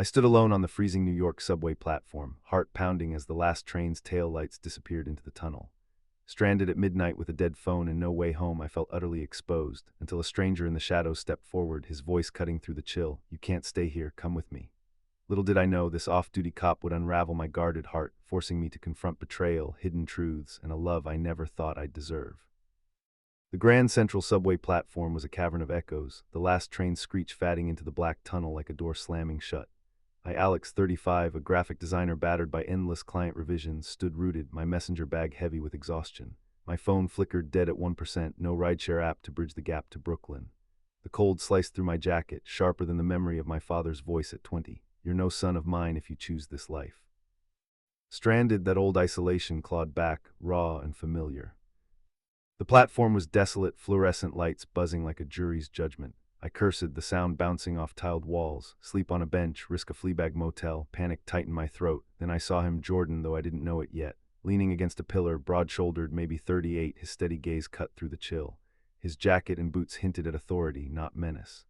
I stood alone on the freezing New York subway platform, heart pounding as the last train's tail lights disappeared into the tunnel. Stranded at midnight with a dead phone and no way home, I felt utterly exposed, until a stranger in the shadows stepped forward, his voice cutting through the chill. "You can't stay here, come with me." Little did I know this off-duty cop would unravel my guarded heart, forcing me to confront betrayal, hidden truths, and a love I never thought I'd deserve. The Grand Central subway platform was a cavern of echoes, the last train screech fading into the black tunnel like a door slamming shut. I, Alex, 35, a graphic designer battered by endless client revisions, stood rooted, my messenger bag heavy with exhaustion. My phone flickered dead at 1%, no rideshare app to bridge the gap to Brooklyn. The cold sliced through my jacket, sharper than the memory of my father's voice at 20. "You're no son of mine if you choose this life." Stranded, that old isolation clawed back, raw and familiar. The platform was desolate, fluorescent lights buzzing like a jury's judgment. I cursed, the sound bouncing off tiled walls. Sleep on a bench, risk a Fleabag motel, panic tightened my throat. Then I saw him, Jordan, though I didn't know it yet. Leaning against a pillar, broad-shouldered, maybe 38, his steady gaze cut through the chill. His jacket and boots hinted at authority, not menace.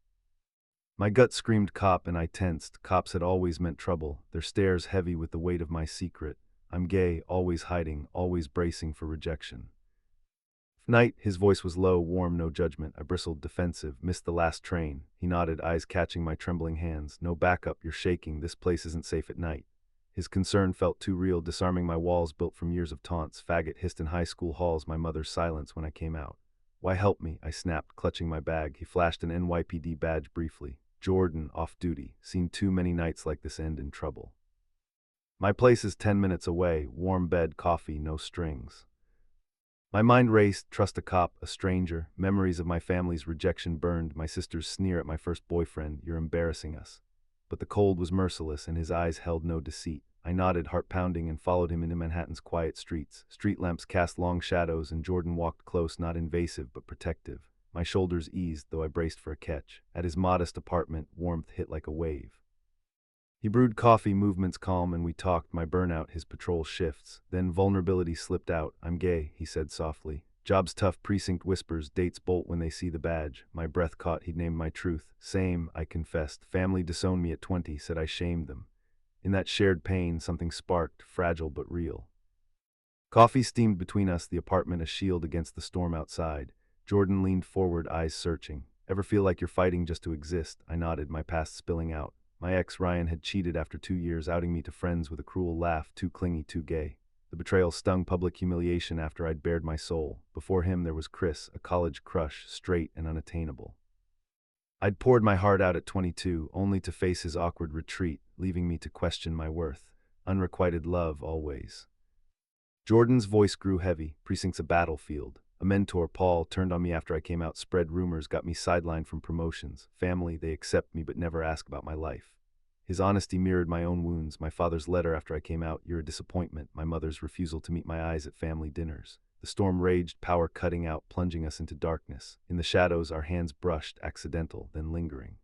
My gut screamed cop, and I tensed. Cops had always meant trouble, their stares heavy with the weight of my secret. I'm gay, always hiding, always bracing for rejection. "Night," his voice was low, warm, no judgment. I bristled, defensive. "Missed the last train." He nodded, eyes catching my trembling hands. "No backup, you're shaking. This place isn't safe at night." His concern felt too real, disarming my walls built from years of taunts. Faggot hissed in high school halls, my mother's silence when I came out. "Why help me?" I snapped, clutching my bag. He flashed an NYPD badge briefly. "Jordan, off duty. Seen too many nights like this end in trouble." "My place is 10 minutes away. Warm bed, coffee, no strings." My mind raced, trust a cop, a stranger. Memories of my family's rejection burned, my sister's sneer at my first boyfriend, "You're embarrassing us." But the cold was merciless, and his eyes held no deceit. I nodded, heart pounding, and followed him into Manhattan's quiet streets. Street lamps cast long shadows, and Jordan walked close, not invasive, but protective. My shoulders eased, though I braced for a catch. At his modest apartment, warmth hit like a wave. He brewed coffee, movements calm, and we talked, my burnout, his patrol shifts. Then vulnerability slipped out. "I'm gay," he said softly. "Job's tough," precinct whispers, dates bolt when they see the badge. My breath caught, he'd named my truth. "Same," I confessed. "Family disowned me at 20, said I shamed them." In that shared pain, something sparked, fragile but real. Coffee steamed between us, the apartment a shield against the storm outside. Jordan leaned forward, eyes searching. "Ever feel like you're fighting just to exist?" I nodded, my past spilling out. My ex, Ryan, had cheated after 2 years, outing me to friends with a cruel laugh, too clingy, too gay. The betrayal stung, public humiliation after I'd bared my soul. Before him there was Chris, a college crush, straight and unattainable. I'd poured my heart out at 22, only to face his awkward retreat, leaving me to question my worth. Unrequited love, always. Jordan's voice grew heavy, precinct's a battlefield. A mentor, Paul, turned on me after I came out, spread rumors, got me sidelined from promotions. Family, they accept me but never ask about my life. His honesty mirrored my own wounds. My father's letter after I came out, "You're a disappointment." My mother's refusal to meet my eyes at family dinners. The storm raged, power cutting out, plunging us into darkness. In the shadows, our hands brushed, accidental, then lingering.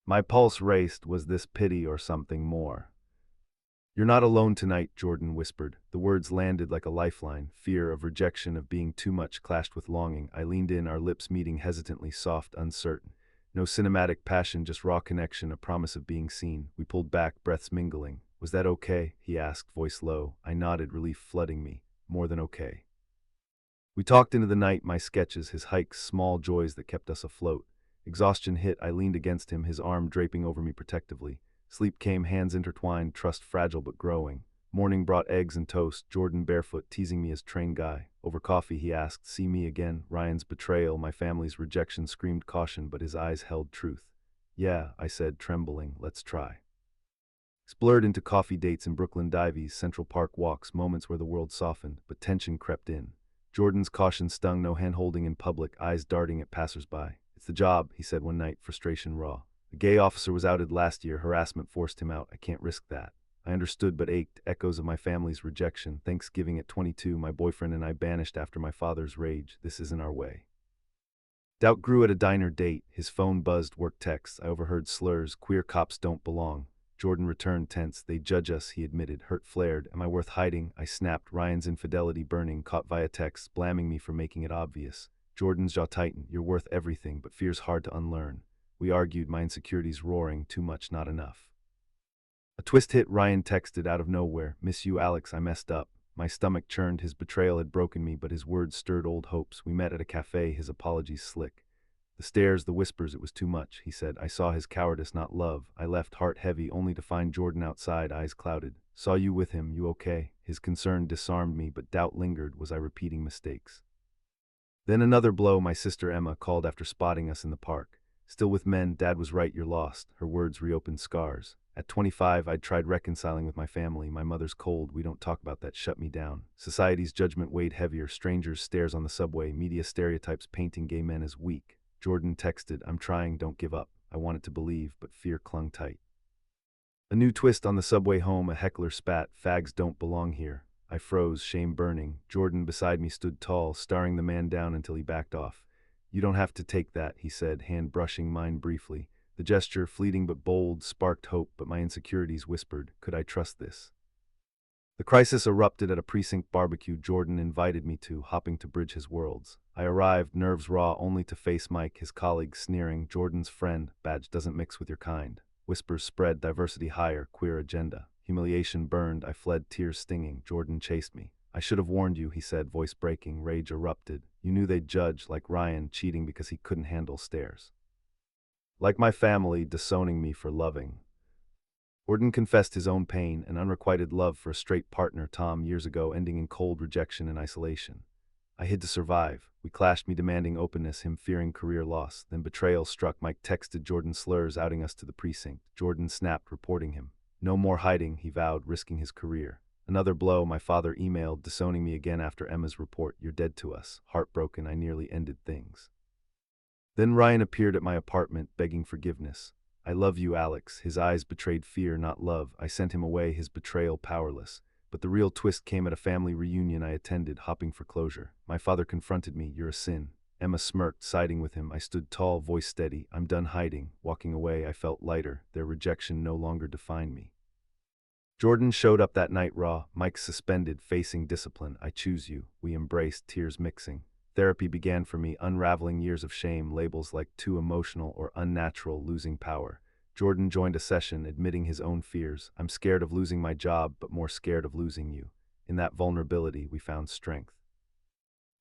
My pulse raced. Was this pity or something more? "You're not alone tonight," Jordan whispered. The words landed like a lifeline. Fear of rejection, of being too much, clashed with longing. I leaned in, our lips meeting hesitantly, soft, uncertain. No cinematic passion, just raw connection, a promise of being seen. We pulled back, breaths mingling. "Was that okay?" he asked, voice low. I nodded, relief flooding me. More than okay. We talked into the night, my sketches, his hikes, small joys that kept us afloat. Exhaustion hit, I leaned against him, his arm draping over me protectively. Sleep came, hands intertwined, trust fragile but growing. Morning brought eggs and toast, Jordan barefoot, teasing me as train guy. Over coffee he asked, "See me again?" Ryan's betrayal, my family's rejection screamed caution, but his eyes held truth. "Yeah," I said, trembling, "let's try." Blurred into coffee dates in Brooklyn dives, Central Park walks, moments where the world softened, but tension crept in. Jordan's caution stung, no hand-holding in public, eyes darting at passersby. "It's the job," he said one night, frustration raw. "A gay officer was outed last year, harassment forced him out. I can't risk that." I understood but ached, echoes of my family's rejection. Thanksgiving at 22, my boyfriend and I banished after my father's rage. This isn't our way. Doubt grew at a diner date. His phone buzzed, work texts. I overheard slurs. "Queer cops don't belong." Jordan returned tense. "They judge us," he admitted. Hurt flared. "Am I worth hiding?" I snapped, Ryan's infidelity burning, caught via text, blaming me for making it obvious. Jordan's jaw tightened. "You're worth everything, but fear's hard to unlearn." We argued, my insecurities roaring, too much, not enough. A twist hit. Ryan texted out of nowhere. Miss you, Alex, I messed up. My stomach churned. His betrayal had broken me, but his words stirred old hopes. We met at a cafe, his apologies slick. The stares, the whispers, it was too much, he said. I saw his cowardice, not love. I left heart heavy, only to find Jordan outside, eyes clouded. Saw you with him, you okay? His concern disarmed me, but doubt lingered. Was I repeating mistakes? Then another blow. My sister Emma called after spotting us in the park. Still with men, Dad was right, you're lost. Her words reopened scars. At 25, I'd tried reconciling with my family. My mother's cold, we don't talk about that, shut me down. Society's judgment weighed heavier. Strangers' stares on the subway, media stereotypes painting gay men as weak. Jordan texted, I'm trying, don't give up. I wanted to believe, but fear clung tight. A new twist on the subway home, a heckler spat, fags don't belong here. I froze, shame burning. Jordan beside me stood tall, staring the man down until he backed off. You don't have to take that, he said, hand brushing mine briefly. The gesture, fleeting but bold, sparked hope, but my insecurities whispered, could I trust this? The crisis erupted at a precinct barbecue Jordan invited me to, hopping to bridge his worlds. I arrived, nerves raw, only to face Mike, his colleague sneering, Jordan's friend, badge doesn't mix with your kind. Whispers spread, diversity higher, queer agenda. Humiliation burned, I fled, tears stinging. Jordan chased me. I should have warned you, he said, voice breaking. Rage erupted. You knew they'd judge, like Ryan, cheating because he couldn't handle stares. Like my family, disowning me for loving. Jordan confessed his own pain, an unrequited love for a straight partner, Tom, years ago, ending in cold rejection and isolation. I hid to survive. We clashed, me demanding openness, him fearing career loss. Then betrayal struck. Mike texted Jordan slurs, outing us to the precinct. Jordan snapped, reporting him. No more hiding, he vowed, risking his career. Another blow. My father emailed, disowning me again after Emma's report. You're dead to us. Heartbroken, I nearly ended things. Then Ryan appeared at my apartment, begging forgiveness. I love you, Alex. His eyes betrayed fear, not love. I sent him away, his betrayal powerless. But the real twist came at a family reunion I attended, hopping for closure. My father confronted me, you're a sin. Emma smirked, siding with him. I stood tall, voice steady. I'm done hiding. Walking away, I felt lighter. Their rejection no longer defined me. Jordan showed up that night raw, Mike suspended, facing discipline. I choose you. We embraced, tears mixing. Therapy began for me, unraveling years of shame, labels like too emotional or unnatural, losing power. Jordan joined a session, admitting his own fears. I'm scared of losing my job, but more scared of losing you. In that vulnerability, we found strength.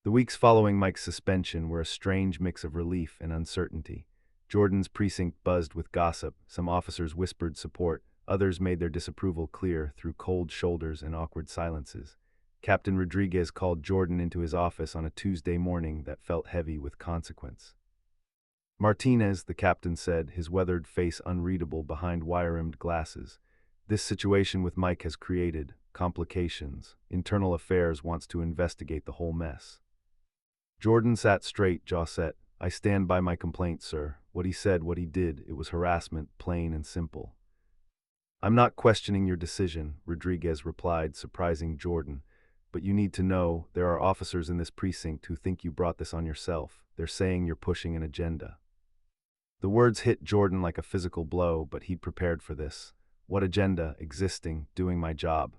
The weeks following Mike's suspension were a strange mix of relief and uncertainty. Jordan's precinct buzzed with gossip. Some officers whispered support. Others made their disapproval clear through cold shoulders and awkward silences. Captain Rodriguez called Jordan into his office on a Tuesday morning that felt heavy with consequence. Martinez, the captain said, his weathered face unreadable behind wire-rimmed glasses. This situation with Mike has created complications. Internal Affairs wants to investigate the whole mess. Jordan sat straight, jaw set. I stand by my complaint, sir. What he said, what he did, it was harassment, plain and simple. I'm not questioning your decision, Rodriguez replied, surprising Jordan. But you need to know, there are officers in this precinct who think you brought this on yourself. They're saying you're pushing an agenda. The words hit Jordan like a physical blow, but he'd prepared for this. What agenda? Existing, doing my job.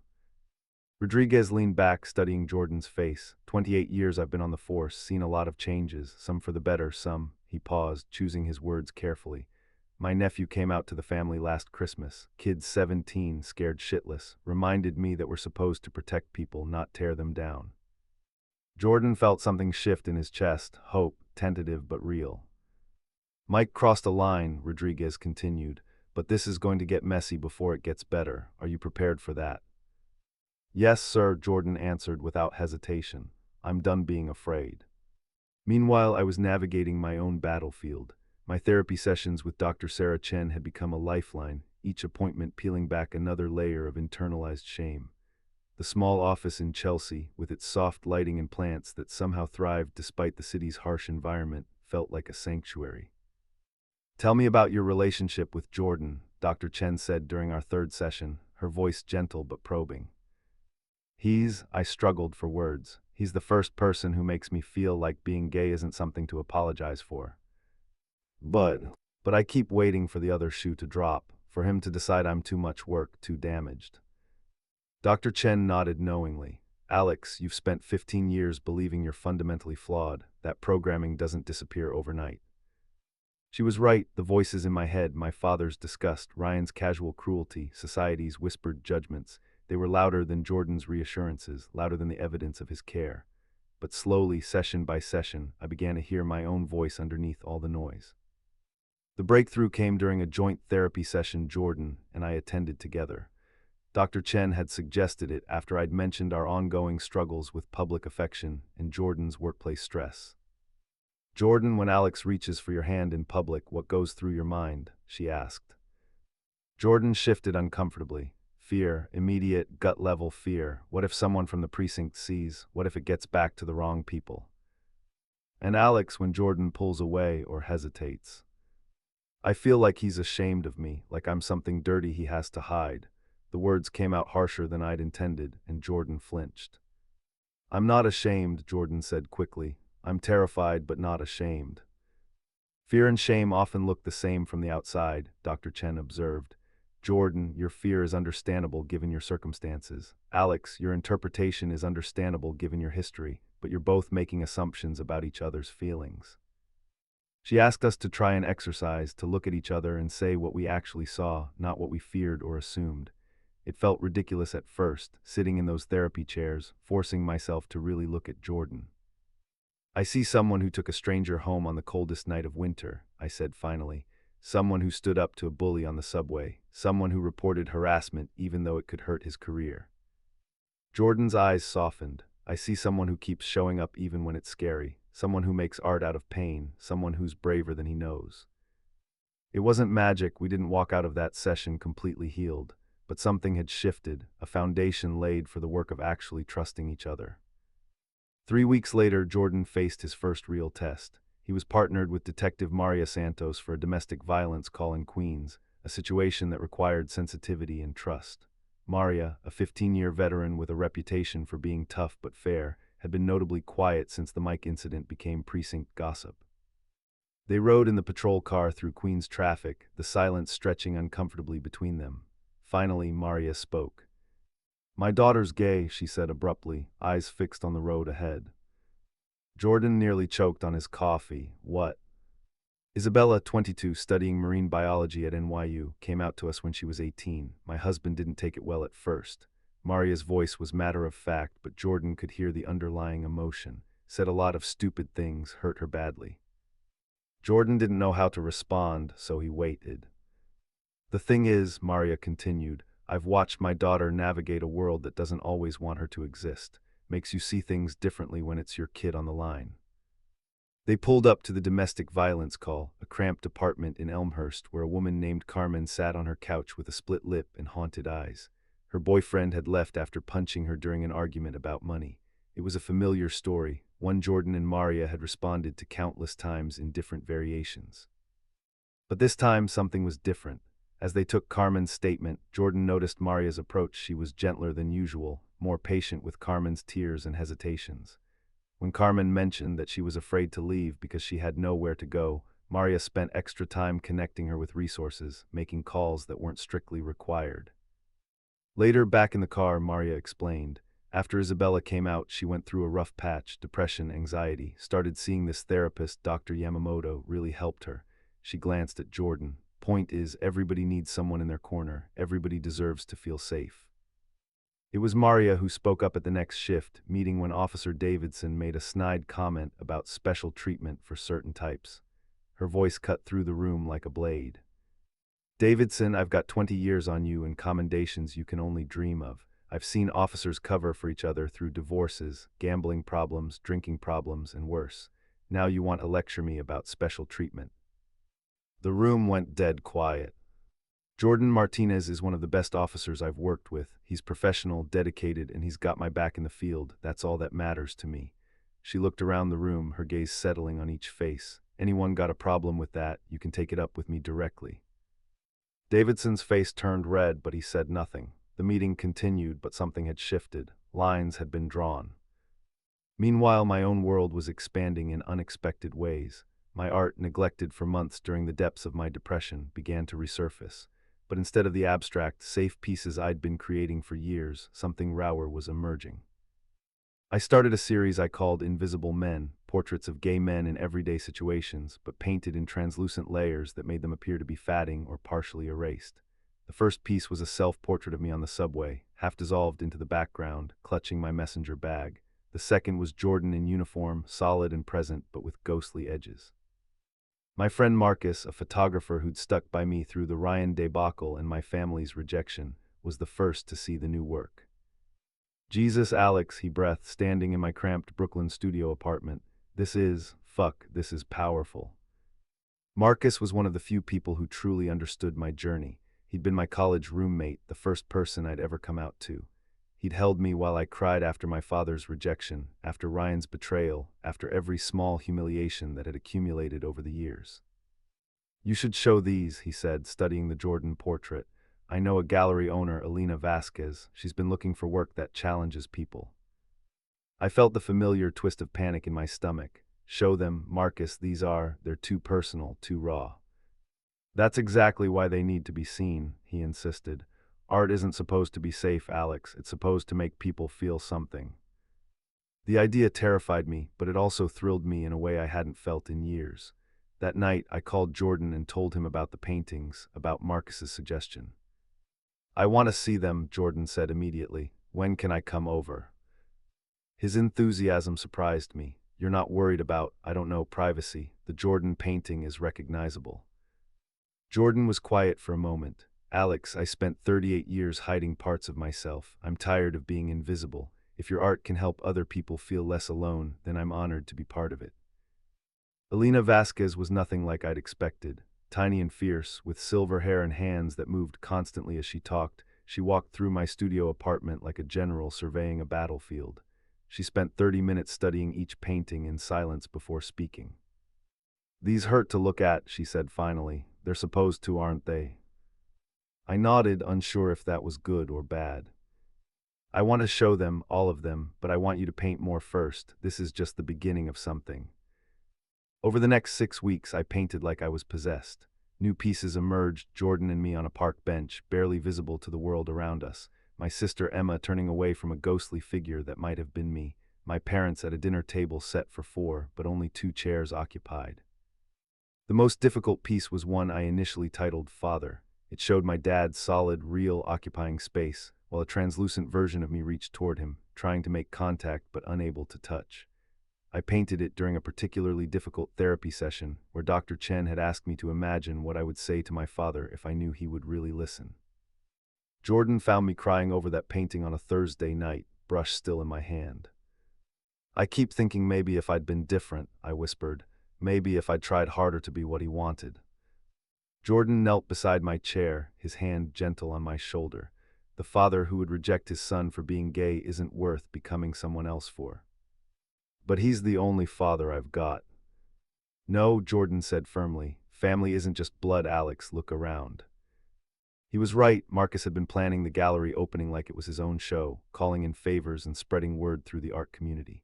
Rodriguez leaned back, studying Jordan's face. 28 years I've been on the force, seen a lot of changes, some for the better, some. He paused, choosing his words carefully. My nephew came out to the family last Christmas. Kid 17, scared shitless, reminded me that we're supposed to protect people, not tear them down. Jordan felt something shift in his chest, hope, tentative but real. Mike crossed a line, Rodriguez continued, but this is going to get messy before it gets better. Are you prepared for that? Yes, sir, Jordan answered without hesitation. I'm done being afraid. Meanwhile, I was navigating my own battlefield. My therapy sessions with Dr. Sarah Chen had become a lifeline, each appointment peeling back another layer of internalized shame. The small office in Chelsea, with its soft lighting and plants that somehow thrived despite the city's harsh environment, felt like a sanctuary. Tell me about your relationship with Jordan, Dr. Chen said during our third session, her voice gentle but probing. I struggled for words. He's the first person who makes me feel like being gay isn't something to apologize for. But I keep waiting for the other shoe to drop, for him to decide I'm too much work, too damaged. Dr. Chen nodded knowingly. Alex, you've spent 15 years believing you're fundamentally flawed. That programming doesn't disappear overnight. She was right, the voices in my head, my father's disgust, Ryan's casual cruelty, society's whispered judgments, they were louder than Jordan's reassurances, louder than the evidence of his care. But slowly, session by session, I began to hear my own voice underneath all the noise. The breakthrough came during a joint therapy session Jordan and I attended together. Dr. Chen had suggested it after I'd mentioned our ongoing struggles with public affection and Jordan's workplace stress. "Jordan, when Alex reaches for your hand in public, what goes through your mind?" she asked. Jordan shifted uncomfortably. Fear, immediate, gut-level fear. What if someone from the precinct sees? What if it gets back to the wrong people? And Alex, when Jordan pulls away or hesitates. I feel like he's ashamed of me, like I'm something dirty he has to hide. The words came out harsher than I'd intended, and Jordan flinched. "I'm not ashamed," Jordan said quickly. "I'm terrified, but not ashamed." "Fear and shame often look the same from the outside," Dr. Chen observed. "Jordan, your fear is understandable given your circumstances. Alex, your interpretation is understandable given your history, but you're both making assumptions about each other's feelings." She asked us to try an exercise, to look at each other and say what we actually saw, not what we feared or assumed. It felt ridiculous at first, sitting in those therapy chairs, forcing myself to really look at Jordan. "I see someone who took a stranger home on the coldest night of winter," I said finally. "Someone who stood up to a bully on the subway. Someone who reported harassment even though it could hurt his career." Jordan's eyes softened. "I see someone who keeps showing up even when it's scary. Someone who makes art out of pain. Someone who's braver than he knows." It wasn't magic, we didn't walk out of that session completely healed. But something had shifted, a foundation laid for the work of actually trusting each other. 3 weeks later, Jordan faced his first real test. He was partnered with Detective Maria Santos for a domestic violence call in Queens, a situation that required sensitivity and trust. Maria, a 15-year veteran with a reputation for being tough but fair, had been notably quiet since the Mike incident became precinct gossip. They rode in the patrol car through Queens traffic, the silence stretching uncomfortably between them. Finally, Maria spoke. "My daughter's gay," she said abruptly, eyes fixed on the road ahead. Jordan nearly choked on his coffee. "What?" "Isabella, 22, studying marine biology at NYU, came out to us when she was 18. My husband didn't take it well at first." Maria's voice was matter of fact, but Jordan could hear the underlying emotion. "Said a lot of stupid things, hurt her badly." Jordan didn't know how to respond, so he waited. "The thing is," Maria continued, "I've watched my daughter navigate a world that doesn't always want her to exist. Makes you see things differently when it's your kid on the line." They pulled up to the domestic violence call, a cramped apartment in Elmhurst where a woman named Carmen sat on her couch with a split lip and haunted eyes. Her boyfriend had left after punching her during an argument about money. It was a familiar story, one Jordan and Maria had responded to countless times in different variations. But this time something was different. As they took Carmen's statement, Jordan noticed Maria's approach. She was gentler than usual, more patient with Carmen's tears and hesitations. When Carmen mentioned that she was afraid to leave because she had nowhere to go, Maria spent extra time connecting her with resources, making calls that weren't strictly required. Later, back in the car, Maria explained. After Isabella came out, she went through a rough patch, depression, anxiety, started seeing this therapist, Dr. Yamamoto, really helped her. She glanced at Jordan. "Point is, everybody needs someone in their corner. Everybody deserves to feel safe." It was Maria who spoke up at the next shift meeting when Officer Davidson made a snide comment about special treatment for certain types. Her voice cut through the room like a blade. "Davidson, I've got 20 years on you and commendations you can only dream of. I've seen officers cover for each other through divorces, gambling problems, drinking problems, and worse. Now you want to lecture me about special treatment." The room went dead quiet. "Jordan Martinez is one of the best officers I've worked with. He's professional, dedicated, and he's got my back in the field. That's all that matters to me." She looked around the room, her gaze settling on each face. "Anyone got a problem with that, you can take it up with me directly." Davidson's face turned red, but he said nothing. The meeting continued, but something had shifted. Lines had been drawn. Meanwhile, my own world was expanding in unexpected ways. My art, neglected for months during the depths of my depression, began to resurface. But instead of the abstract, safe pieces I'd been creating for years, something rawer was emerging. I started a series I called Invisible Men, portraits of gay men in everyday situations, but painted in translucent layers that made them appear to be fading or partially erased. The first piece was a self-portrait of me on the subway, half dissolved into the background, clutching my messenger bag. The second was Jordan in uniform, solid and present, but with ghostly edges. My friend Marcus, a photographer who'd stuck by me through the Ryan debacle and my family's rejection, was the first to see the new work. Jesus, Alex, he breathed, standing in my cramped Brooklyn studio apartment. This is powerful. Marcus was one of the few people who truly understood my journey. He'd been my college roommate, the first person I'd ever come out to. He'd held me while I cried after my father's rejection, after Ryan's betrayal, after every small humiliation that had accumulated over the years. You should show these, he said, studying the Jordan portrait. I know a gallery owner, Alina Vasquez. She's been looking for work that challenges people. I felt the familiar twist of panic in my stomach. Show them, Marcus, they're too personal, too raw. That's exactly why they need to be seen, he insisted. Art isn't supposed to be safe, Alex. It's supposed to make people feel something. The idea terrified me, but it also thrilled me in a way I hadn't felt in years. That night, I called Jordan and told him about the paintings, about Marcus's suggestion. I want to see them, Jordan said immediately. When can I come over? His enthusiasm surprised me. You're not worried about, privacy. The Jordan painting is recognizable. Jordan was quiet for a moment. Alex, I spent 38 years hiding parts of myself. I'm tired of being invisible. If your art can help other people feel less alone, then I'm honored to be part of it. Alina Vasquez was nothing like I'd expected. Tiny and fierce, with silver hair and hands that moved constantly as she talked, she walked through my studio apartment like a general surveying a battlefield. She spent 30 minutes studying each painting in silence before speaking. These hurt to look at, she said finally. They're supposed to, aren't they? I nodded, unsure if that was good or bad. I want to show them, all of them, but I want you to paint more first. This is just the beginning of something. Over the next 6 weeks, I painted like I was possessed. New pieces emerged, Jordan and me on a park bench, barely visible to the world around us. My sister Emma turning away from a ghostly figure that might have been me. My parents at a dinner table set for 4, but only 2 chairs occupied. The most difficult piece was one I initially titled Father. It showed my dad's solid, real, occupying space, while a translucent version of me reached toward him, trying to make contact but unable to touch. I painted it during a particularly difficult therapy session, where Dr. Chen had asked me to imagine what I would say to my father if I knew he would really listen. Jordan found me crying over that painting on a Thursday night, brush still in my hand. I keep thinking maybe if I'd been different, I whispered. Maybe if I'd tried harder to be what he wanted. Jordan knelt beside my chair, his hand gentle on my shoulder. The father who would reject his son for being gay isn't worth becoming someone else for. But he's the only father I've got. No, Jordan said firmly. Family isn't just blood, Alex. Look around. He was right. Marcus had been planning the gallery opening like it was his own show, calling in favors and spreading word through the art community.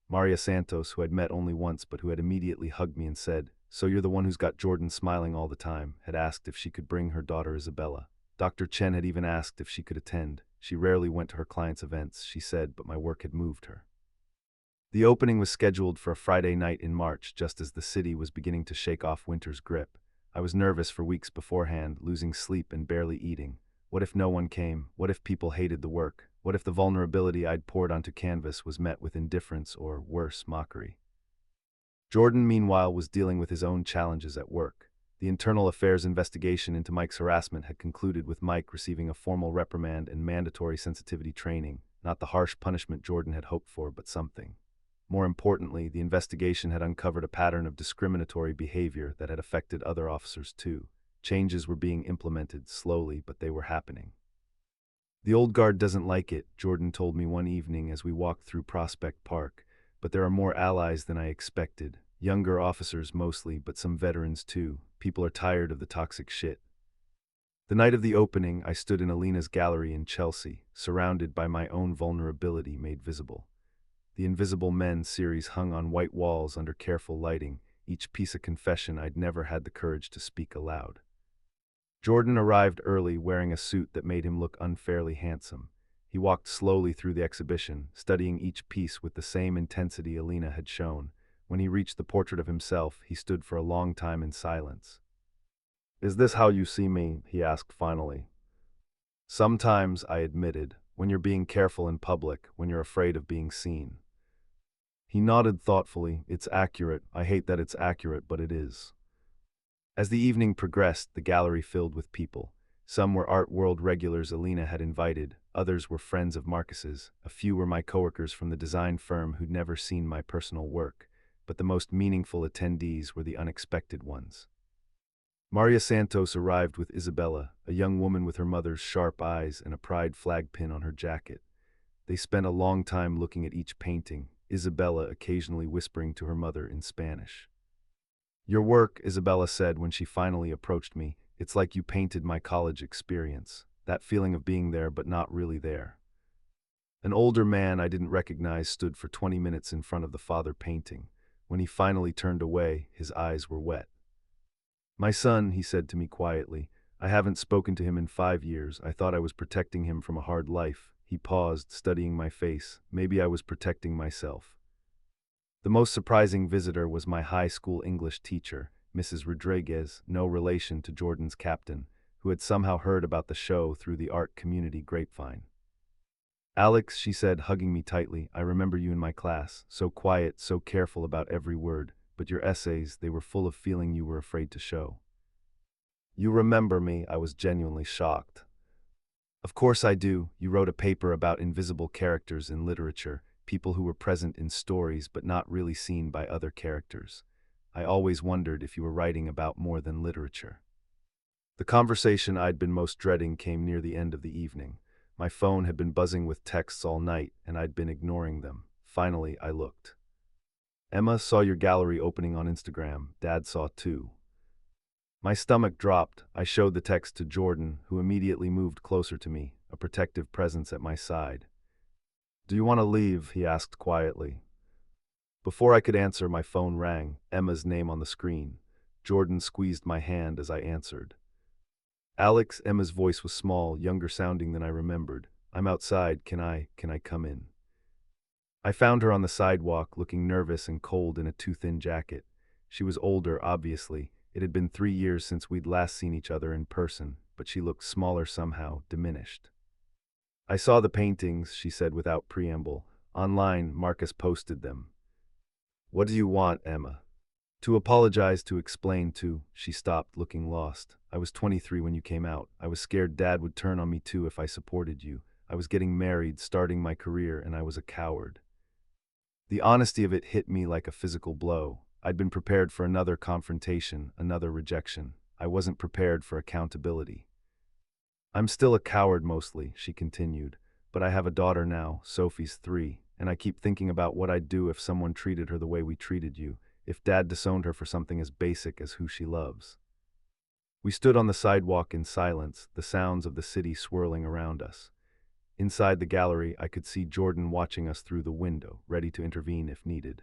Maria Santos, who I'd met only once but who had immediately hugged me and said, "So you're the one who's got Jordan smiling all the time," had asked if she could bring her daughter Isabella. Dr. Chen had even asked if she could attend. She rarely went to her clients' events, she said, but my work had moved her. The opening was scheduled for a Friday night in March, just as the city was beginning to shake off winter's grip. I was nervous for weeks beforehand, losing sleep and barely eating. What if no one came? What if people hated the work? What if the vulnerability I'd poured onto canvas was met with indifference or, worse, mockery? Jordan, meanwhile, was dealing with his own challenges at work. The internal affairs investigation into Mike's harassment had concluded with Mike receiving a formal reprimand and mandatory sensitivity training, not the harsh punishment Jordan had hoped for, but something. More importantly, the investigation had uncovered a pattern of discriminatory behavior that had affected other officers too. Changes were being implemented slowly, but they were happening. The old guard doesn't like it, Jordan told me one evening as we walked through Prospect Park, but there are more allies than I expected. Younger officers mostly, but some veterans too. People are tired of the toxic shit. The night of the opening, I stood in Alina's gallery in Chelsea, surrounded by my own vulnerability made visible. The Invisible Men series hung on white walls under careful lighting, each piece a confession I'd never had the courage to speak aloud. Jordan arrived early, wearing a suit that made him look unfairly handsome. He walked slowly through the exhibition, studying each piece with the same intensity Alina had shown. When he reached the portrait of himself, he stood for a long time in silence. "Is this how you see me?" he asked finally. "Sometimes," I admitted, "when you're being careful in public, when you're afraid of being seen." He nodded thoughtfully. "It's accurate. I hate that it's accurate, but it is." As the evening progressed, the gallery filled with people. Some were Art World regulars Alina had invited, others were friends of Marcus's, a few were my coworkers from the design firm who'd never seen my personal work, but the most meaningful attendees were the unexpected ones. Maria Santos arrived with Isabella, a young woman with her mother's sharp eyes and a pride flag pin on her jacket. They spent a long time looking at each painting, Isabella occasionally whispering to her mother in Spanish. "Your work," Isabella said when she finally approached me, "it's like you painted my college experience. That feeling of being there but not really there." An older man I didn't recognize stood for 20 minutes in front of the father painting. When he finally turned away, his eyes were wet. "My son," he said to me quietly. "I haven't spoken to him in 5 years. I thought I was protecting him from a hard life." He paused, studying my face. Maybe I was protecting myself. The most surprising visitor was my high school English teacher, Mrs. Rodriguez, no relation to Jordan's captain, who had somehow heard about the show through the art community grapevine. "Alex," she said, hugging me tightly, "I remember you in my class, so quiet, so careful about every word, but your essays, they were full of feeling you were afraid to show." "You remember me?" I was genuinely shocked. "Of course I do. You wrote a paper about invisible characters in literature, people who were present in stories but not really seen by other characters. I always wondered if you were writing about more than literature." The conversation I'd been most dreading came near the end of the evening. My phone had been buzzing with texts all night, and I'd been ignoring them. Finally, I looked. "Emma saw your gallery opening on Instagram. Dad saw too." My stomach dropped. I showed the text to Jordan, who immediately moved closer to me, a protective presence at my side. "Do you want to leave?" he asked quietly. Before I could answer, my phone rang, Emma's name on the screen. Jordan squeezed my hand as I answered. "Alex," Emma's voice was small, younger sounding than I remembered. "I'm outside. Can I come in?" I found her on the sidewalk, looking nervous and cold in a too thin jacket. She was older, obviously. It had been 3 years since we'd last seen each other in person, but she looked smaller somehow, diminished. "I saw the paintings," she said without preamble. "Online, Marcus posted them." "What do you want, Emma?" "To apologize, to explain, to..." She stopped, looking lost. "I was 23 when you came out. I was scared Dad would turn on me too if I supported you. I was getting married, starting my career, and I was a coward." The honesty of it hit me like a physical blow. I'd been prepared for another confrontation, another rejection. I wasn't prepared for accountability. "I'm still a coward mostly," she continued, "but I have a daughter now, Sophie's 3, and I keep thinking about what I'd do if someone treated her the way we treated you, if Dad disowned her for something as basic as who she loves." We stood on the sidewalk in silence, the sounds of the city swirling around us. Inside the gallery, I could see Jordan watching us through the window, ready to intervene if needed.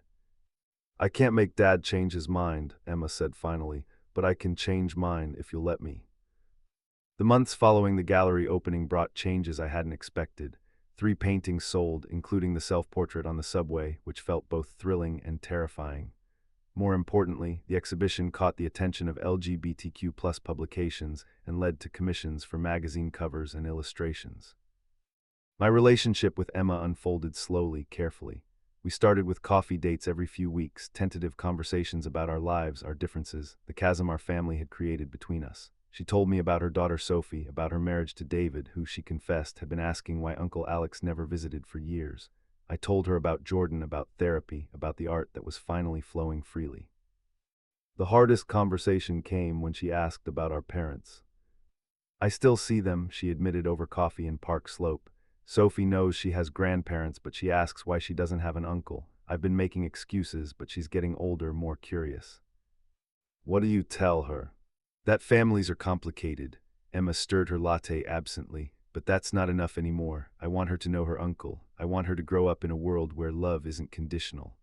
"I can't make Dad change his mind," Emma said finally, "but I can change mine if you'll let me." The months following the gallery opening brought changes I hadn't expected. 3 paintings sold, including the self-portrait on the subway, which felt both thrilling and terrifying. More importantly, the exhibition caught the attention of LGBTQ+ publications and led to commissions for magazine covers and illustrations. My relationship with Emma unfolded slowly, carefully. We started with coffee dates every few weeks, tentative conversations about our lives, our differences, the chasm our family had created between us. She told me about her daughter Sophie, about her marriage to David, who, she confessed, had been asking why Uncle Alex never visited for years. I told her about Jordan, about therapy, about the art that was finally flowing freely. The hardest conversation came when she asked about our parents. "I still see them," she admitted over coffee in Park Slope. "Sophie knows she has grandparents, but she asks why she doesn't have an uncle. I've been making excuses, but she's getting older, more curious." "What do you tell her?" "That families are complicated." Emma stirred her latte absently. "But that's not enough anymore. I want her to know her uncle. I want her to grow up in a world where love isn't conditional."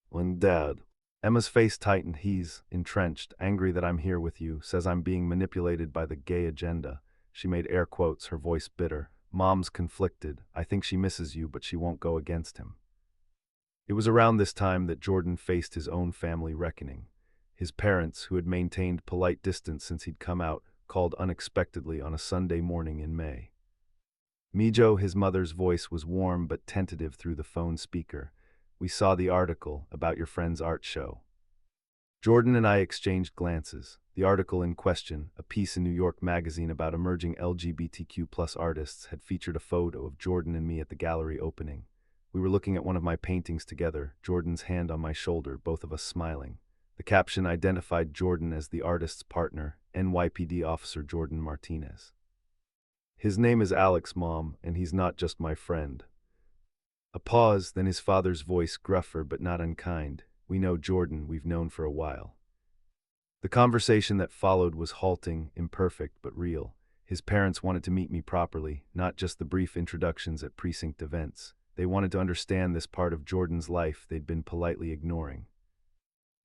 "When Dad..." Emma's face tightened. "He's entrenched, angry that I'm here with you, says I'm being manipulated by the gay agenda." She made air quotes, her voice bitter. "Mom's conflicted. I think she misses you, but she won't go against him." It was around this time that Jordan faced his own family reckoning. His parents, who had maintained polite distance since he'd come out, called unexpectedly on a Sunday morning in May. Mijo, his mother's voice was warm but tentative through the phone speaker. "We saw the article about your friend's art show." Jordan and I exchanged glances. The article in question, a piece in New York Magazine about emerging LGBTQ artists, had featured a photo of Jordan and me at the gallery opening. We were looking at one of my paintings together, Jordan's hand on my shoulder, both of us smiling. The caption identified Jordan as the artist's partner, NYPD Officer Jordan Martinez. "His name is Alex, Mom, and he's not just my friend." A pause, then his father's voice, gruffer but not unkind. "We know Jordan, we've known for a while." The conversation that followed was halting, imperfect, but real. His parents wanted to meet me properly, not just the brief introductions at precinct events. They wanted to understand this part of Jordan's life they'd been politely ignoring.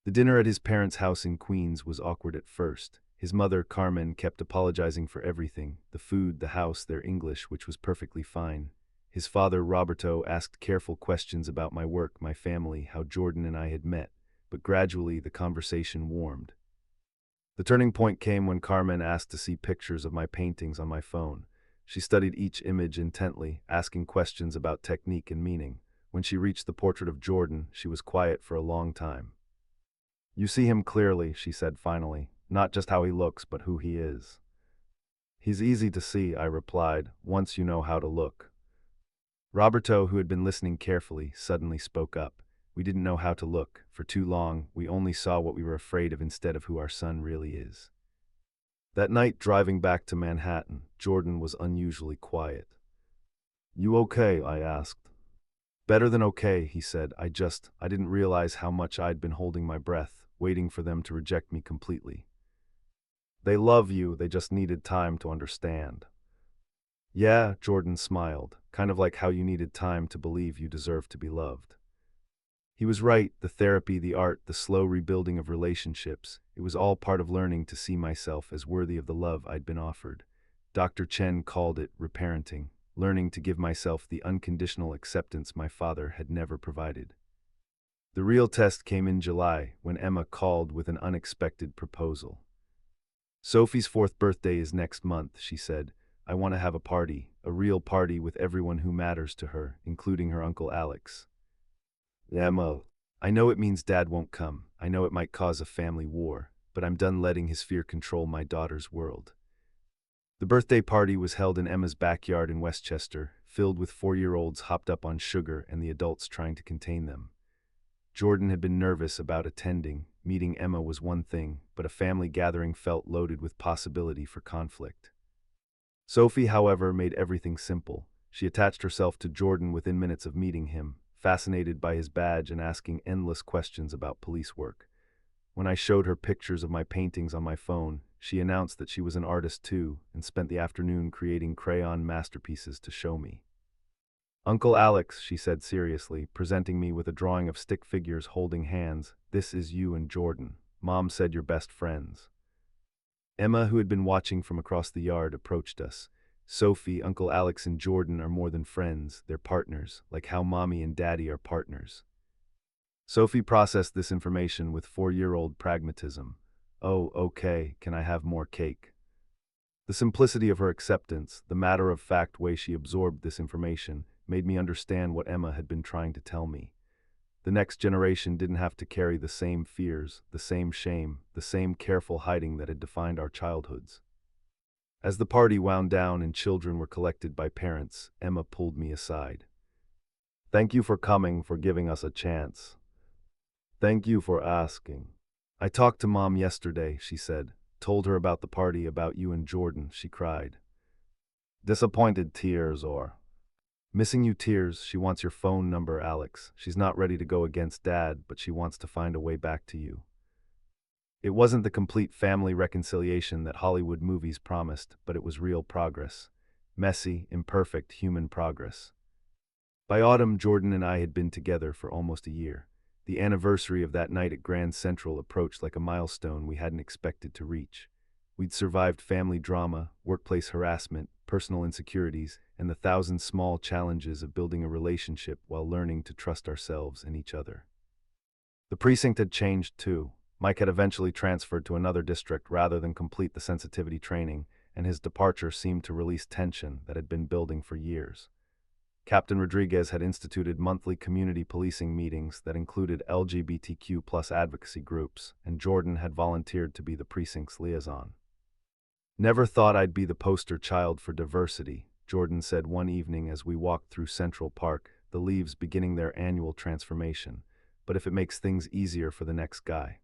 The dinner at his parents' house in Queens was awkward at first. His mother, Carmen, kept apologizing for everything: the food, the house, their English, which was perfectly fine. His father, Roberto, asked careful questions about my work, my family, how Jordan and I had met, but gradually the conversation warmed. The turning point came when Carmen asked to see pictures of my paintings on my phone. She studied each image intently, asking questions about technique and meaning. When she reached the portrait of Jordan, she was quiet for a long time. "You see him clearly," she said finally, "not just how he looks, but who he is." "He's easy to see," I replied, "once you know how to look." Roberto, who had been listening carefully, suddenly spoke up. "We didn't know how to look. For too long, we only saw what we were afraid of instead of who our son really is." That night, driving back to Manhattan, Jordan was unusually quiet. "You okay?" I asked. "Better than okay," he said. I didn't realize how much I'd been holding my breath, waiting for them to reject me completely." "They love you, they just needed time to understand." "Yeah," Jordan smiled, "kind of like how you needed time to believe you deserve to be loved." He was right. The therapy, the art, the slow rebuilding of relationships, it was all part of learning to see myself as worthy of the love I'd been offered. Dr. Chen called it reparenting, learning to give myself the unconditional acceptance my father had never provided. The real test came in July, when Emma called with an unexpected proposal. "Sophie's 4th birthday is next month," she said. "I want to have a party, a real party with everyone who matters to her, including her Uncle Alex." "Emma, I know it means Dad won't come. I know it might cause a family war, but I'm done letting his fear control my daughter's world." The birthday party was held in Emma's backyard in Westchester, filled with 4-year-olds hopped up on sugar and the adults trying to contain them. Jordan had been nervous about attending. Meeting Emma was one thing, but a family gathering felt loaded with possibility for conflict. Sophie, however, made everything simple. She attached herself to Jordan within minutes of meeting him, fascinated by his badge and asking endless questions about police work. When I showed her pictures of my paintings on my phone, she announced that she was an artist too, and spent the afternoon creating crayon masterpieces to show me. "Uncle Alex," she said seriously, presenting me with a drawing of stick figures holding hands, "this is you and Jordan. Mom said you're best friends." Emma, who had been watching from across the yard, approached us. "Sophie, Uncle Alex and Jordan are more than friends, they're partners, like how Mommy and Daddy are partners." Sophie processed this information with 4-year-old pragmatism. "Oh, okay, can I have more cake?" The simplicity of her acceptance, the matter-of-fact way she absorbed this information, made me understand what Emma had been trying to tell me. The next generation didn't have to carry the same fears, the same shame, the same careful hiding that had defined our childhoods. As the party wound down and children were collected by parents, Emma pulled me aside. "Thank you for coming, for giving us a chance. Thank you for asking. I talked to Mom yesterday," she said. "Told her about the party, about you and Jordan," she cried. "Disappointed tears or?" "Missing you tears. She wants your phone number, Alex. She's not ready to go against Dad, but she wants to find a way back to you." It wasn't the complete family reconciliation that Hollywood movies promised, but it was real progress. Messy, imperfect, human progress. By autumn, Jordan and I had been together for almost a year. The anniversary of that night at Grand Central approached like a milestone we hadn't expected to reach. We'd survived family drama, workplace harassment, personal insecurities, and the thousand small challenges of building a relationship while learning to trust ourselves and each other. The precinct had changed too. Mike had eventually transferred to another district rather than complete the sensitivity training, and his departure seemed to release tension that had been building for years. Captain Rodriguez had instituted monthly community policing meetings that included LGBTQ plus advocacy groups, and Jordan had volunteered to be the precinct's liaison. "Never thought I'd be the poster child for diversity," Jordan said one evening as we walked through Central Park, the leaves beginning their annual transformation. "But if it makes things easier for the next guy."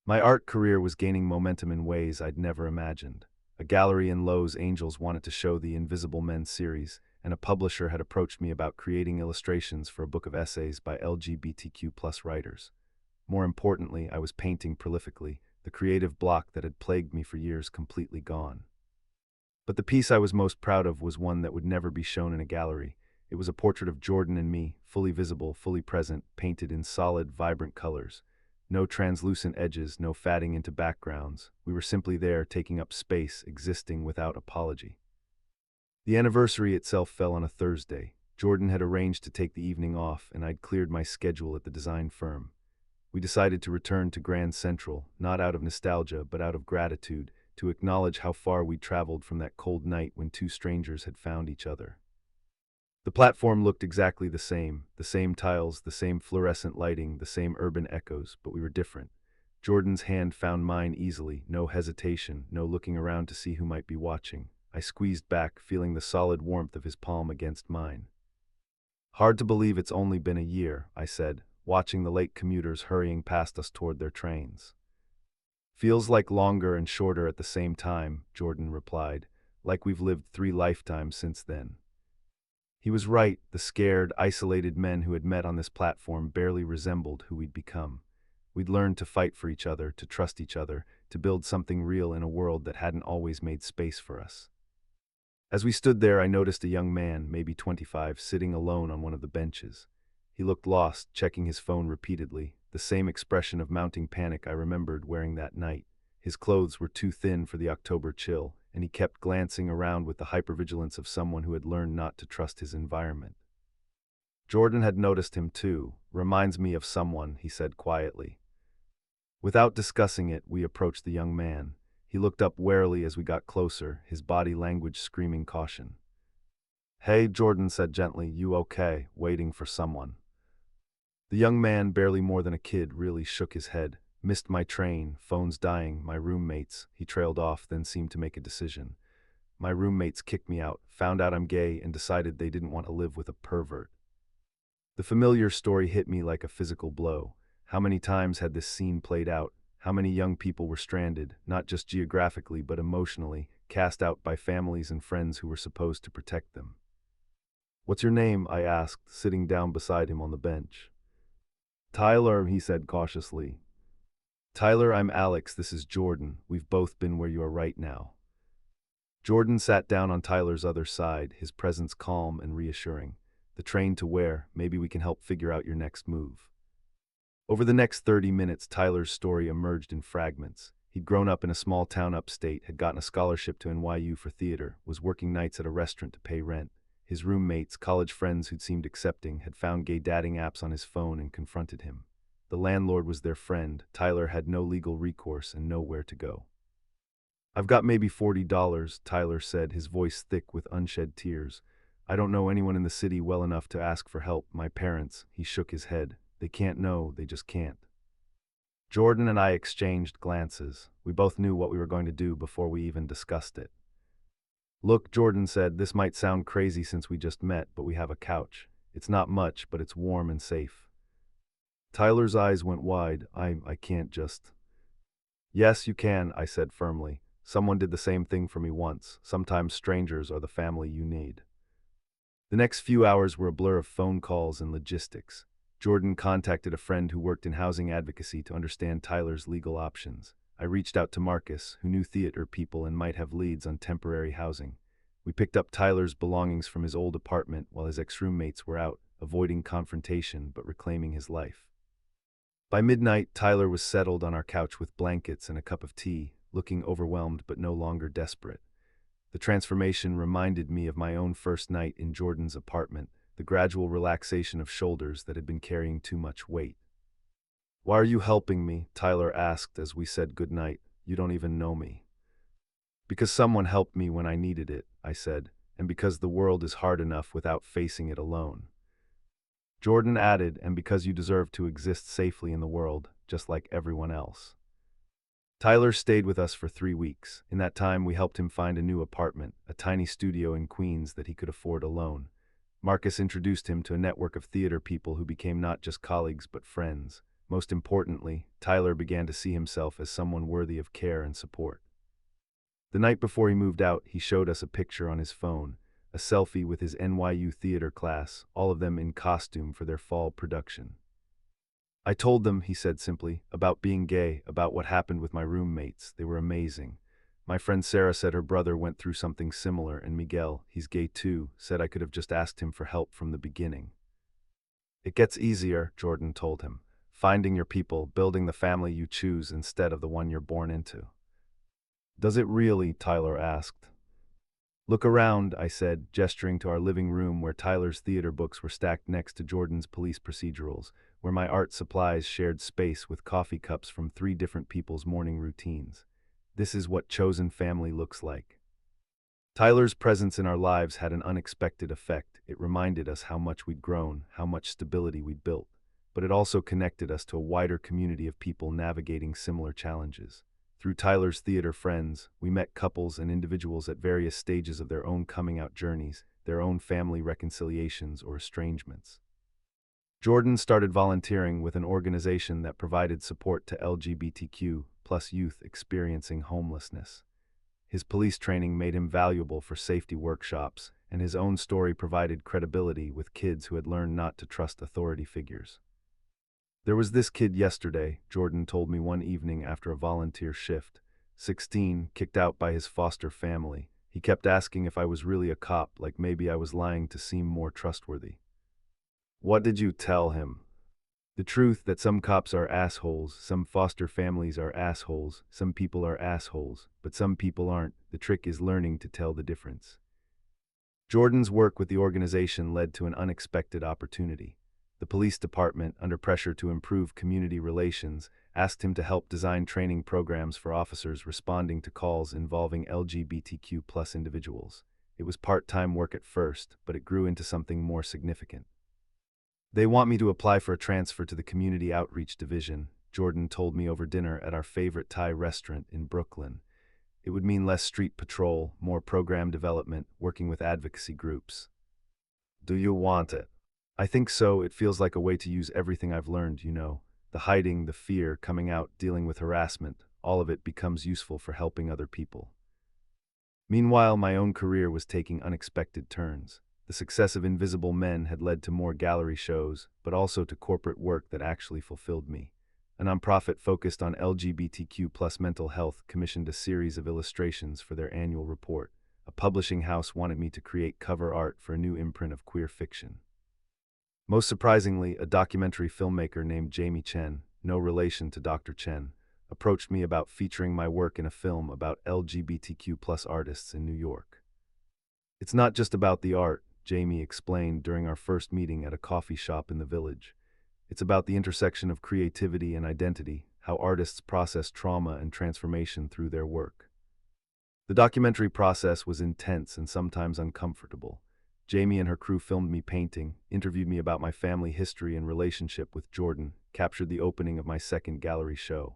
My art career was gaining momentum in ways I'd never imagined. A gallery in Los Angeles wanted to show the Invisible Men series, and a publisher had approached me about creating illustrations for a book of essays by LGBTQ plus writers. More importantly, I was painting prolifically, the creative block that had plagued me for years completely gone. But the piece I was most proud of was one that would never be shown in a gallery. It was a portrait of Jordan and me, fully visible, fully present, painted in solid, vibrant colors. No translucent edges, no fading into backgrounds. We were simply there, taking up space, existing without apology. The anniversary itself fell on a Thursday. Jordan had arranged to take the evening off, and I'd cleared my schedule at the design firm. We decided to return to Grand Central, not out of nostalgia, but out of gratitude, to acknowledge how far we'd traveled from that cold night when two strangers had found each other. The platform looked exactly the same tiles, the same fluorescent lighting, the same urban echoes, but we were different. Jordan's hand found mine easily, no hesitation, no looking around to see who might be watching. I squeezed back, feeling the solid warmth of his palm against mine. "Hard to believe it's only been a year," I said, watching the late commuters hurrying past us toward their trains. "Feels like longer and shorter at the same time," Jordan replied, "like we've lived 3 lifetimes since then." He was right. The scared, isolated men who had met on this platform barely resembled who we'd become. We'd learned to fight for each other, to trust each other, to build something real in a world that hadn't always made space for us. As we stood there, I noticed a young man, maybe 25, sitting alone on one of the benches. He looked lost, checking his phone repeatedly, the same expression of mounting panic I remembered wearing that night. His clothes were too thin for the October chill, and he kept glancing around with the hypervigilance of someone who had learned not to trust his environment. Jordan had noticed him too. "Reminds me of someone," he said quietly. Without discussing it, we approached the young man. He looked up warily as we got closer, his body language screaming caution. "Hey," Jordan said gently, "you okay? Waiting for someone." The young man, barely more than a kid, really shook his head. "Missed my train, phone's dying, my roommates," he trailed off, then seemed to make a decision. "My roommates kicked me out, found out I'm gay, and decided they didn't want to live with a pervert." The familiar story hit me like a physical blow. How many times had this scene played out? How many young people were stranded, not just geographically but emotionally, cast out by families and friends who were supposed to protect them? "What's your name?" I asked, sitting down beside him on the bench. "Tyler," he said cautiously. "Tyler, I'm Alex, this is Jordan. We've both been where you are right now." Jordan sat down on Tyler's other side, his presence calm and reassuring. "The train to where? Maybe we can help figure out your next move." Over the next 30 minutes, Tyler's story emerged in fragments. He'd grown up in a small town upstate, had gotten a scholarship to NYU for theater, was working nights at a restaurant to pay rent. His roommates, college friends who'd seemed accepting, had found gay dating apps on his phone and confronted him. The landlord was their friend. Tyler had no legal recourse and nowhere to go. "I've got maybe $40, Tyler said, his voice thick with unshed tears. "I don't know anyone in the city well enough to ask for help. My parents," he shook his head. "They can't know, they just can't." Jordan and I exchanged glances. We both knew what we were going to do before we even discussed it. "Look," Jordan said, "this might sound crazy since we just met, but we have a couch. It's not much, but it's warm and safe." Tyler's eyes went wide. I can't just..." "Yes, you can," I said firmly. "Someone did the same thing for me once. Sometimes strangers are the family you need." The next few hours were a blur of phone calls and logistics. Jordan contacted a friend who worked in housing advocacy to understand Tyler's legal options. I reached out to Marcus, who knew theater people and might have leads on temporary housing. We picked up Tyler's belongings from his old apartment while his ex-roommates were out, avoiding confrontation but reclaiming his life. By midnight, Tyler was settled on our couch with blankets and a cup of tea. looking overwhelmed but no longer desperate. The transformation reminded me of my own first night in Jordan's apartment, the gradual relaxation of shoulders that had been carrying too much weight. "Why are you helping me?" Tyler asked as we said goodnight. "You don't even know me." "Because someone helped me when I needed it," I said, "and because the world is hard enough without facing it alone." Jordan added, "And because you deserve to exist safely in the world, just like everyone else." Tyler stayed with us for 3 weeks. In that time, we helped him find a new apartment, a tiny studio in Queens that he could afford alone. Marcus introduced him to a network of theater people who became not just colleagues but friends. Most importantly, Tyler began to see himself as someone worthy of care and support. The night before he moved out, he showed us a picture on his phone, a selfie with his NYU theater class, all of them in costume for their fall production. "I told them," he said simply, "about being gay, about what happened with my roommates. They were amazing. My friend Sarah said her brother went through something similar, and Miguel, he's gay too, said I could have just asked him for help from the beginning." "It gets easier," Jordan told him. "Finding your people, building the family you choose instead of the one you're born into." "Does it really?" Tyler asked. "Look around," I said, gesturing to our living room where Tyler's theater books were stacked next to Jordan's police procedurals, where my art supplies shared space with coffee cups from 3 different people's morning routines. This is what chosen family looks like. Tyler's presence in our lives had an unexpected effect. It reminded us how much we'd grown, how much stability we'd built, but it also connected us to a wider community of people navigating similar challenges. Through Tyler's theater friends, we met couples and individuals at various stages of their own coming-out journeys, their own family reconciliations or estrangements. Jordan started volunteering with an organization that provided support to LGBTQ plus youth experiencing homelessness. His police training made him valuable for safety workshops, and his own story provided credibility with kids who had learned not to trust authority figures. "There was this kid yesterday," Jordan told me one evening after a volunteer shift. 16, kicked out by his foster family. He kept asking if I was really a cop, like maybe I was lying to seem more trustworthy. "What did you tell him?" "The truth, that some cops are assholes, some foster families are assholes, some people are assholes, but some people aren't. The trick is learning to tell the difference." Jordan's work with the organization led to an unexpected opportunity. The police department, under pressure to improve community relations, asked him to help design training programs for officers responding to calls involving LGBTQ+ individuals. It was part-time work at first, but it grew into something more significant. "They want me to apply for a transfer to the Community Outreach Division," Jordan told me over dinner at our favorite Thai restaurant in Brooklyn. "It would mean less street patrol, more program development, working with advocacy groups." "Do you want it?" "I think so. It feels like a way to use everything I've learned, the hiding, the fear, coming out, dealing with harassment, all of it becomes useful for helping other people." Meanwhile, my own career was taking unexpected turns. The success of Invisible Men had led to more gallery shows, but also to corporate work that actually fulfilled me. A nonprofit focused on LGBTQ+ mental health commissioned a series of illustrations for their annual report. A publishing house wanted me to create cover art for a new imprint of queer fiction. Most surprisingly, a documentary filmmaker named Jamie Chen, no relation to Dr. Chen, approached me about featuring my work in a film about LGBTQ+ artists in New York. "It's not just about the art," Jamie explained during our first meeting at a coffee shop in the Village. "It's about the intersection of creativity and identity, how artists process trauma and transformation through their work." The documentary process was intense and sometimes uncomfortable. Jamie and her crew filmed me painting, interviewed me about my family history and relationship with Jordan, captured the opening of my second gallery show.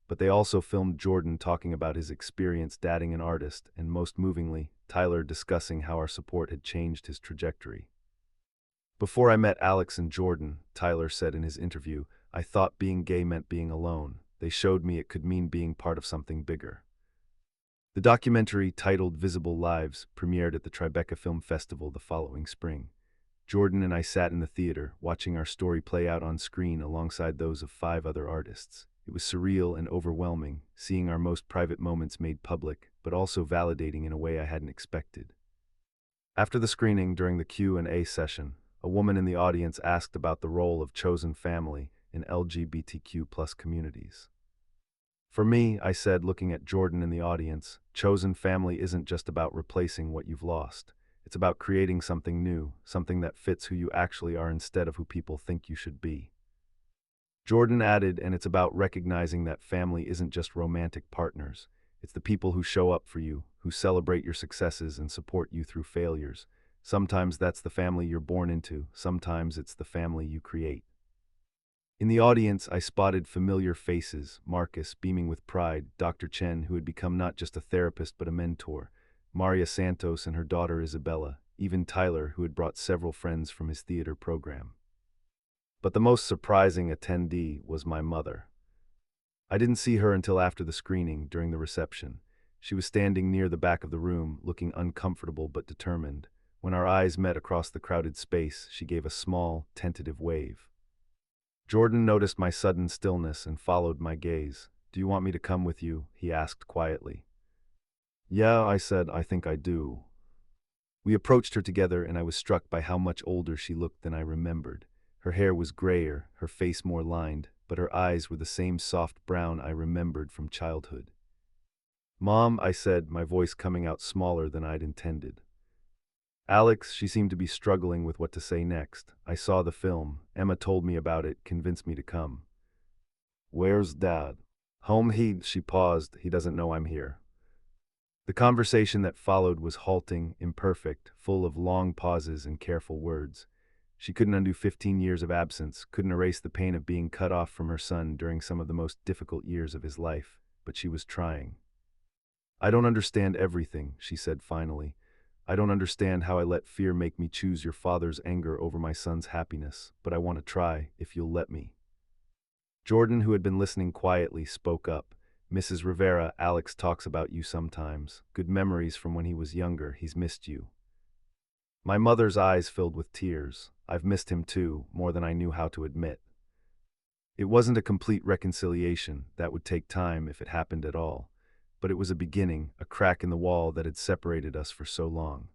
But they also filmed Jordan talking about his experience dating an artist, and most movingly, Tyler discussing how our support had changed his trajectory. "Before I met Alex and Jordan," Tyler said in his interview, "I thought being gay meant being alone. They showed me it could mean being part of something bigger." The documentary, titled Visible Lives, premiered at the Tribeca Film Festival the following spring. Jordan and I sat in the theater, watching our story play out on screen alongside those of 5 other artists. It was surreal and overwhelming, seeing our most private moments made public, but also validating in a way I hadn't expected. After the screening, during the Q&A session, a woman in the audience asked about the role of chosen family in LGBTQ+ communities. For me, I said, looking at Jordan in the audience, chosen family isn't just about replacing what you've lost. It's about creating something new, something that fits who you actually are instead of who people think you should be. Jordan added, and it's about recognizing that family isn't just romantic partners. It's the people who show up for you, who celebrate your successes and support you through failures. Sometimes that's the family you're born into, sometimes it's the family you create. In the audience, I spotted familiar faces: Marcus, beaming with pride; Dr. Chen, who had become not just a therapist but a mentor; Maria Santos and her daughter Isabella; even Tyler, who had brought several friends from his theater program. But the most surprising attendee was my mother. I didn't see her until after the screening, during the reception. She was standing near the back of the room, looking uncomfortable but determined. When our eyes met across the crowded space, she gave a small, tentative wave. Jordan noticed my sudden stillness and followed my gaze. "Do you want me to come with you?" he asked quietly. "Yeah," I said, "I think I do." We approached her together, and I was struck by how much older she looked than I remembered. Her hair was grayer, her face more lined, but her eyes were the same soft brown I remembered from childhood. "Mom," I said, my voice coming out smaller than I'd intended. "Alex," she seemed to be struggling with what to say next. "I saw the film. Emma told me about it, convinced me to come." "Where's Dad?" "Home." She paused. "He doesn't know I'm here." The conversation that followed was halting, imperfect, full of long pauses and careful words. She couldn't undo 15 years of absence, couldn't erase the pain of being cut off from her son during some of the most difficult years of his life, but she was trying. "I don't understand everything," she said finally. "I don't understand how I let fear make me choose your father's anger over my son's happiness, but I want to try, if you'll let me." Jordan, who had been listening quietly, spoke up. "Mrs. Rivera, Alex talks about you sometimes. Good memories from when he was younger. He's missed you." My mother's eyes filled with tears. "I've missed him too, more than I knew how to admit." It wasn't a complete reconciliation. That would take time, if it happened at all. But it was a beginning, a crack in the wall that had separated us for so long.